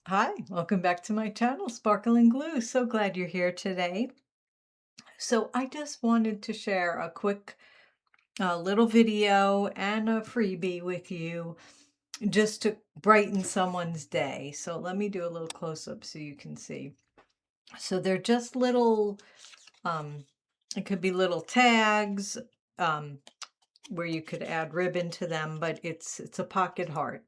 Hi, welcome back to my channel, Sparkle and Glue. So glad you're here today. So I just wanted to share a quick little video and a freebie with you just to brighten someone's day. So let me do a little close-up so you can see. So they're just little, it could be little tags um, where you could add ribbon to them, but it's a pocket heart.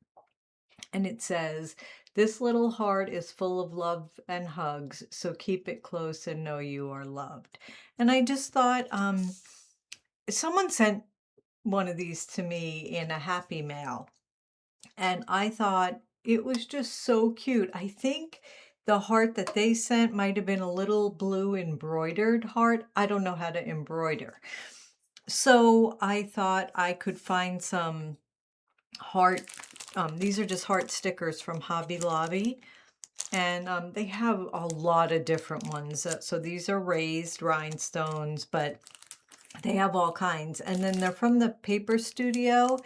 And it says, "This little heart is full of love and hugs, so keep it close and know you are loved." And I just thought, someone sent one of these to me in a happy mail, and I thought it was just so cute. I think the heart that they sent might have been a little blue embroidered heart. I don't know how to embroider. So I thought I could find some heart, these are just heart stickers from Hobby Lobby. And they have a lot of different ones. So these are raised rhinestones, but they have all kinds. And then they're from the Paper Studio.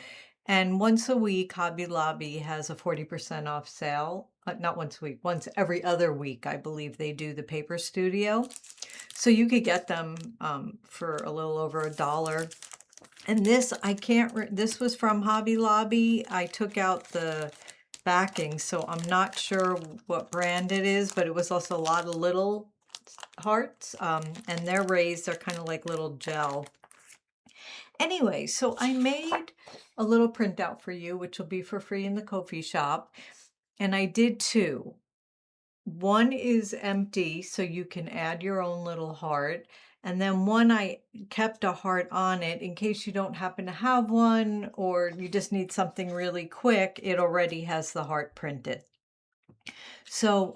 And once a week, Hobby Lobby has a 40% off sale. Not once a week, once every other week, I believe they do the Paper Studio. So you could get them for a little over $1. And this, I can't, this was from Hobby Lobby. I took out the backing, so I'm not sure what brand it is, but it was also a lot of little hearts, and they're raised, they're kind of like little gel. Anyway, so I made a little printout for you, which will be for free in the Ko-fi shop, and I did two. One is empty, so you can add your own little heart. And then one I kept a heart on it in case you don't happen to have one or you just need something really quick. It already has the heart printed. So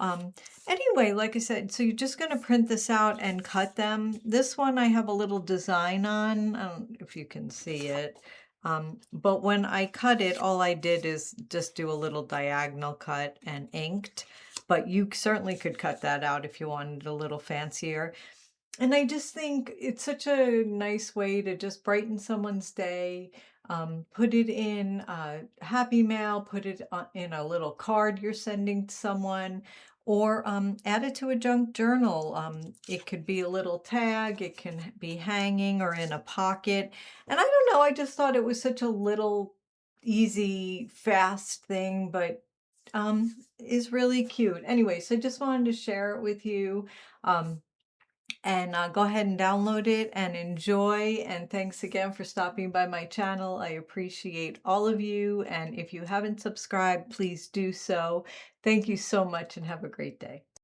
anyway, like I said, so you're just going to print this out and cut them. This one I have a little design on. I don't know if you can see it. But when I cut it, all I did is just do a little diagonal cut and inked. But you certainly could cut that out if you wanted a little fancier. And I just think it's such a nice way to just brighten someone's day. Put it in a happy mail, put it in a little card you're sending to someone, or add it to a junk journal. It could be a little tag, it can be hanging or in a pocket. And I don't know, I just thought it was such a little easy, fast thing, but is really cute. Anyway, so I just wanted to share it with you. And go ahead and download it and enjoy. And thanks again for stopping by my channel. I appreciate all of you. And if you haven't subscribed, please do so. Thank you so much and have a great day.